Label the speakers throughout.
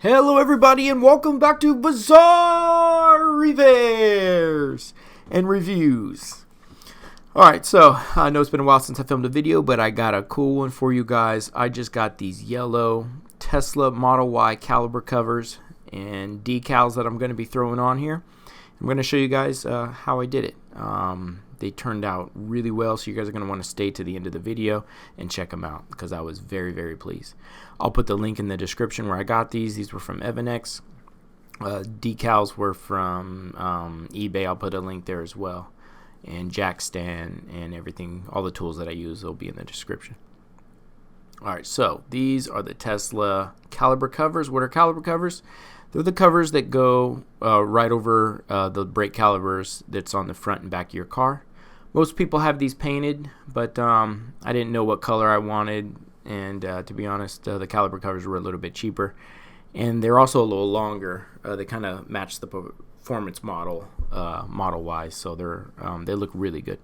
Speaker 1: Hello everybody and welcome back to Bazzar Repairs and Reviews. Alright, so I know it's been a while since I filmed a video, but I got a cool one for you guys. I just got these yellow Tesla Model Y caliber covers and decals that I'm going to be throwing on here. I'm going to show you guys how I did it. They turned out really well, so you guys are going to want to stay to the end of the video and check them out because I was very pleased. I'll put the link in the description where I got these. These were from Evannex. Decals were from eBay. I'll put a link there as well. And jack stand and everything, all the tools that I use will be in the description. Alright, so these are the Tesla caliper covers. What are caliper covers? They're the covers that go right over the brake calipers that's on the front and back of your car. Most people have these painted, but I didn't know what color I wanted, and to be honest, the caliper covers were a little bit cheaper, and they're also a little longer. They kind of match the performance model, model-wise, so they look really good.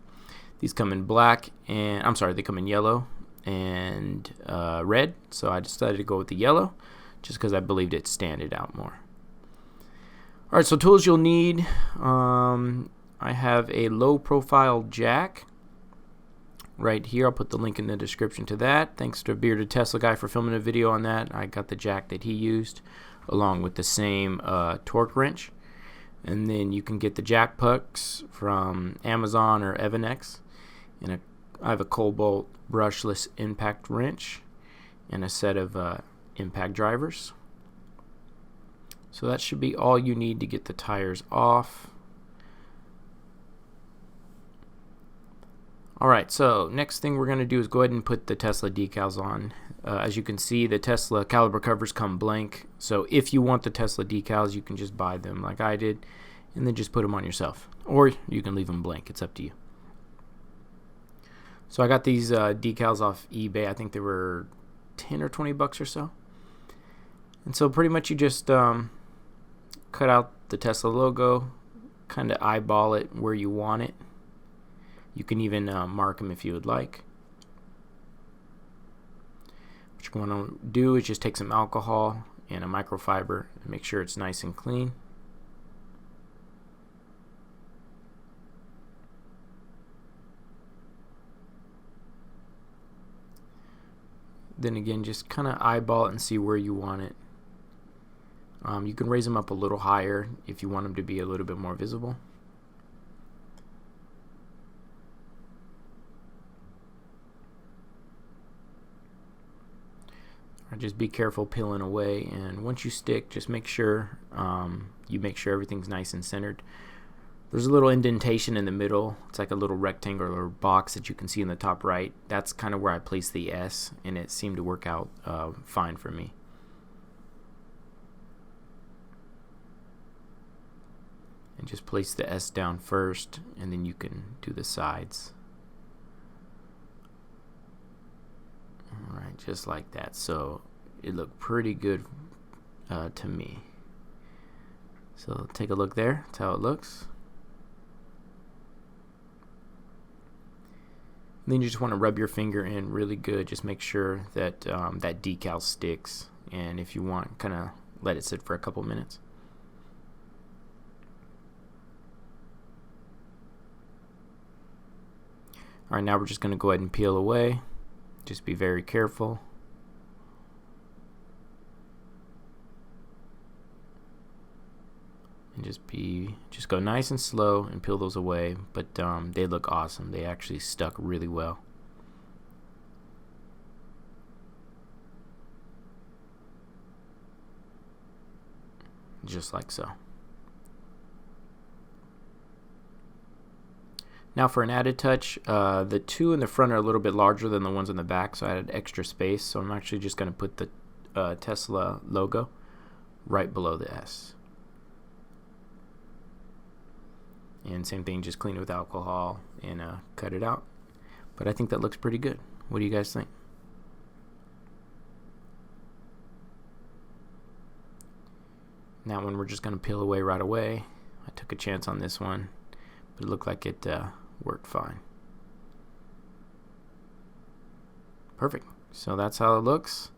Speaker 1: These come in black, and they come in yellow and red, so I decided to go with the yellow just because I believed it standed out more. Alright, so tools you'll need. I have a low profile jack right here. I'll put the link in the description to that. Thanks to Bearded Tesla guy for filming a video on that. I got the jack that he used along with the same torque wrench. And then you can get the jack pucks from Amazon or Evannex. And I have a Cobalt brushless impact wrench and a set of impact drivers. So that should be all you need to get the tires off. Alright, so next thing we're going to do is go ahead and put the Tesla decals on. As you can see, the Tesla caliper covers come blank. So if you want the Tesla decals, you can just buy them like I did and then just put them on yourself. Or you can leave them blank. It's up to you. So I got these decals off eBay. I think they were 10 or 20 bucks or so. And so pretty much you just cut out the Tesla logo, kind of eyeball it where you want it. You can even mark them if you would like. What you're going to do is just take some alcohol and a microfiber and make sure it's nice and clean. Then again, just kind of eyeball it and see where you want it. You can raise them up a little higher if you want them to be a little bit more visible. Just be careful peeling away, and once you stick, just make sure everything's nice and centered. There's a little indentation in the middle. It's like a little rectangular box that you can see in the top right. That's kind of where I placed the S, and it seemed to work out fine for me. And just place the S down first, and then you can do the sides. Alright, just like that. So it looked pretty good to me. So take a look there. That's how it looks. And then you just want to rub your finger in really good. Just make sure that that decal sticks. And if you want, kind of let it sit for a couple minutes. Alright, now we're just going to go ahead and peel away. Just be very careful. And just go nice and slow and peel those away. But they look awesome. They actually stuck really well. Just like so. Now for an added touch, the two in the front are a little bit larger than the ones in the back, so I added extra space. So I'm actually just going to put the Tesla logo right below the S. And same thing, just clean it with alcohol and cut it out. But I think that looks pretty good. What do you guys think? That one we're just going to peel away right away. I took a chance on this one, but it looked like it worked fine. Perfect. So that's how it looks.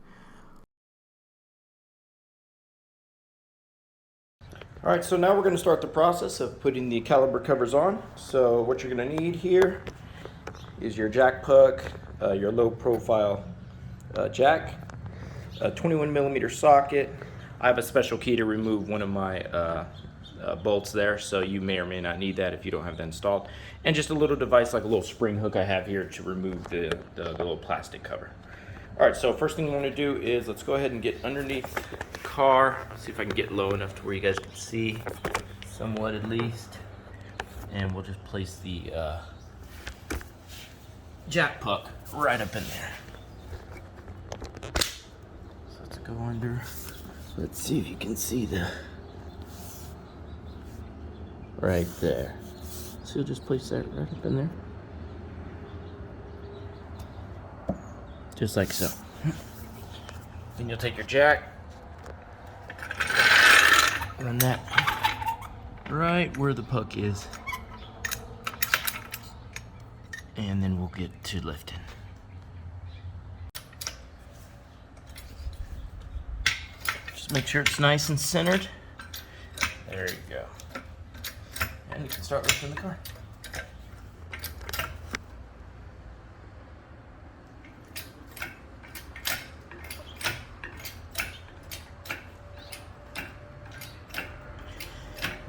Speaker 1: Alright, so now we're going to start the process of putting the caliper covers on. So what you're going to need here is your jack puck, your low profile jack, a 21mm socket. I have a special key to remove one of my bolts there, so you may or may not need that if you don't have that installed. And just a little device like a little spring hook I have here to remove the little plastic cover. Alright, so first thing you want to do is let's go ahead and get underneath the car. See if I can get low enough to where you guys can see somewhat at least. And we'll just place the jack puck right up in there. So let's go under. Let's see if you can see the right there. So you'll just place that right up in there. Just like so. Then you'll take your jack, run that right where the puck is, and then we'll get to lifting. Just make sure it's nice and centered. There you go. And you can start lifting the car.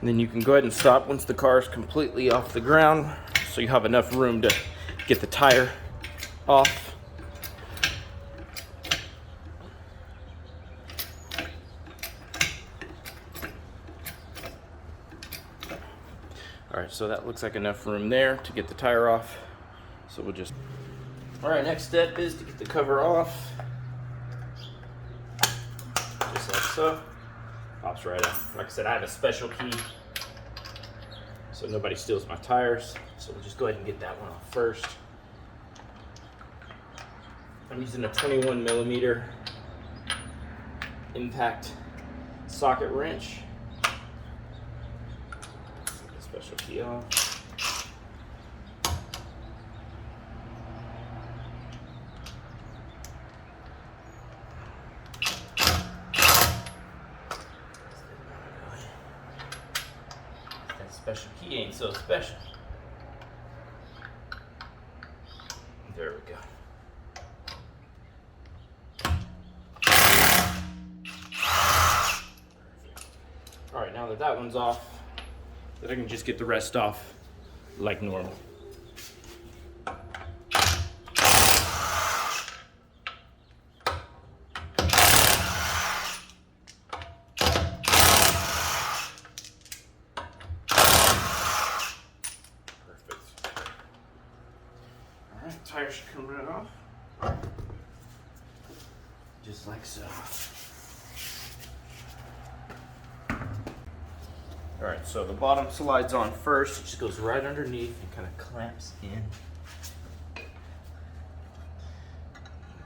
Speaker 1: And then you can go ahead and stop once the car is completely off the ground, so you have enough room to get the tire off. Alright, so that looks like enough room there to get the tire off. So we'll just... Alright, next step is to get the cover off. Just like so. Pops right out. Like I said, I have a special key so nobody steals my tires. So we'll just go ahead and get that one off first. I'm using a 21mm impact socket wrench. Get the special key off. Special key ain't so special. There we go. Alright, now that one's off, then I can just get the rest off like normal. Tire should come right off, just like so. Alright, so the bottom slides on first. It just goes right underneath and kind of clamps in. Like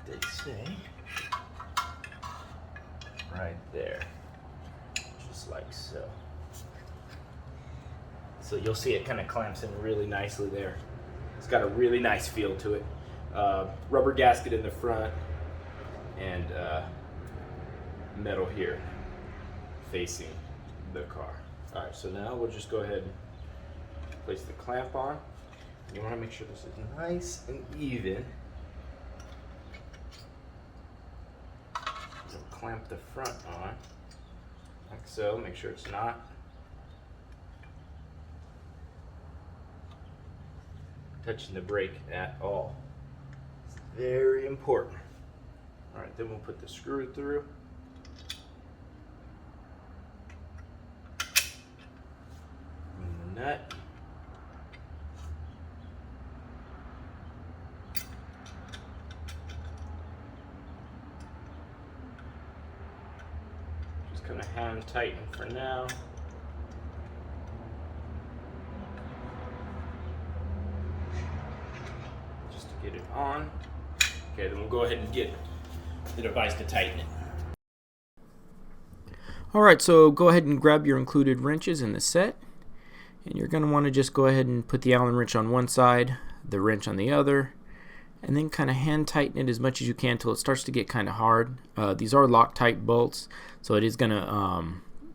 Speaker 1: they say. Right there. Just like so. So you'll see it kind of clamps in really nicely there. It's got a really nice feel to it. Rubber gasket in the front and metal here facing the car. Alright, so now we'll just go ahead and place the clamp on. You want to make sure this is nice and even. We'll clamp the front on, like so. Make sure it's not touching the brake at all. It's very important. Alright, then we'll put the screw through. And the nut. Just kind of hand tighten for now. Get it on. Okay, then we'll go ahead and get the device to tighten it. Alright, so go ahead and grab your included wrenches in the set. And you're going to want to just go ahead and put the Allen wrench on one side, the wrench on the other, and then kind of hand tighten it as much as you can until it starts to get kind of hard. These are Loctite bolts, so it is going to,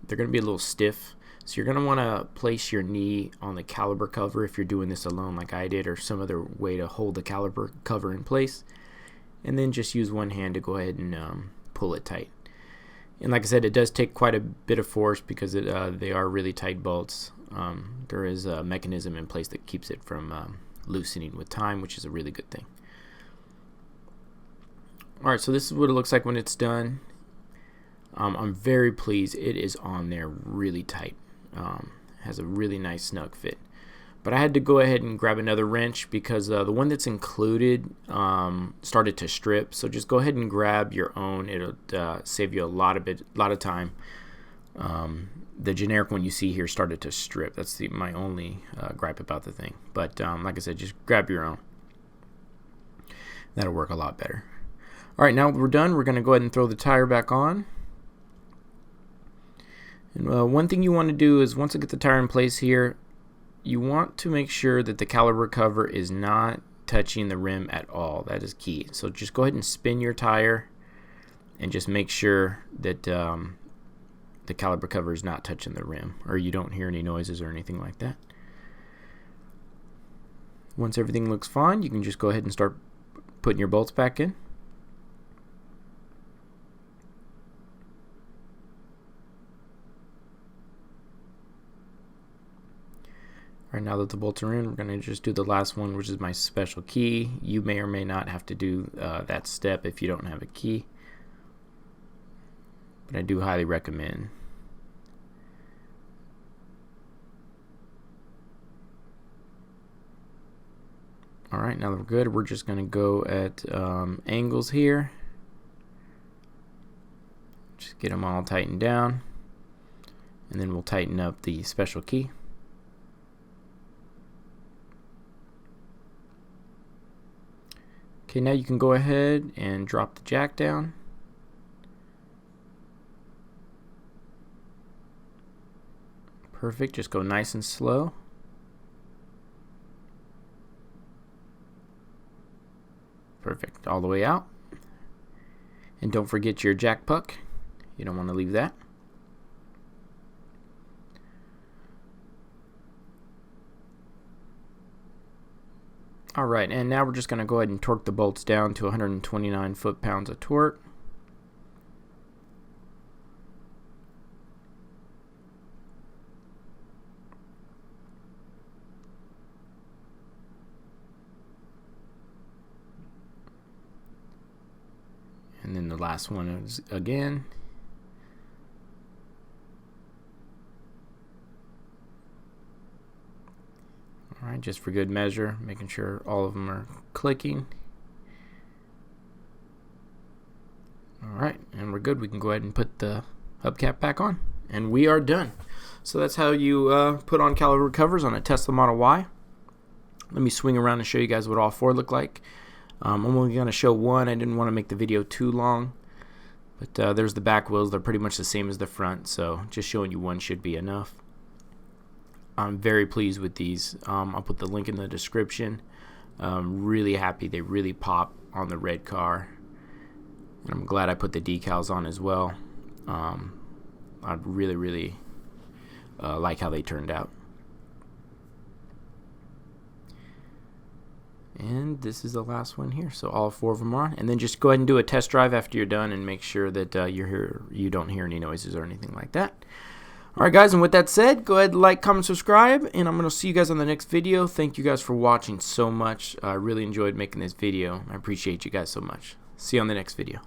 Speaker 1: they're going to be a little stiff. So you're going to want to place your knee on the caliper cover if you're doing this alone like I did, or some other way to hold the caliper cover in place. And then just use one hand to go ahead and pull it tight. And like I said, it does take quite a bit of force because they are really tight bolts. There is a mechanism in place that keeps it from loosening with time, which is a really good thing. Alright, so this is what it looks like when it's done. I'm very pleased. It is on there really tight. Has a really nice snug fit. But I had to go ahead and grab another wrench because the one that's included started to strip. So just go ahead and grab your own. It'll save you a lot of time. The generic one you see here started to strip. That's my only gripe about the thing. But like I said, just grab your own. That'll work a lot better. Alright, now we're done. We're going to go ahead and throw the tire back on. And one thing you want to do is once I get the tire in place here, you want to make sure that the caliper cover is not touching the rim at all. That is key. So just go ahead and spin your tire and just make sure that the caliper cover is not touching the rim, or you don't hear any noises or anything like that. Once everything looks fine, you can just go ahead and start putting your bolts back in. Alright, now that the bolts are in, we're going to just do the last one, which is my special key. You may or may not have to do that step if you don't have a key, but I do highly recommend. Alright, now that we're good, we're just going to go at angles here. Just get them all tightened down, and then we'll tighten up the special key. Okay, now you can go ahead and drop the jack down. Perfect, just go nice and slow. Perfect, all the way out. And don't forget your jack puck. You don't want to leave that. Alright, and now we're just going to go ahead and torque the bolts down to 129 foot-pounds of torque. And then the last one is again. Alright, just for good measure, making sure all of them are clicking. Alright, and we're good. We can go ahead and put the hubcap back on. And we are done. So that's how you put on caliper covers on a Tesla Model Y. Let me swing around and show you guys what all four look like. I'm only going to show one. I didn't want to make the video too long. But there's the back wheels. They're pretty much the same as the front. So just showing you one should be enough. I'm very pleased with these. I'll put the link in the description. Really happy. They really pop on the red car. And I'm glad I put the decals on as well. I really like how they turned out. And this is the last one here. So all four of them are on. And then just go ahead and do a test drive after you're done and make sure that you don't hear any noises or anything like that. Alright guys, and with that said, go ahead, like, comment, subscribe, and I'm going to see you guys on the next video. Thank you guys for watching so much. I really enjoyed making this video. I appreciate you guys so much. See you on the next video.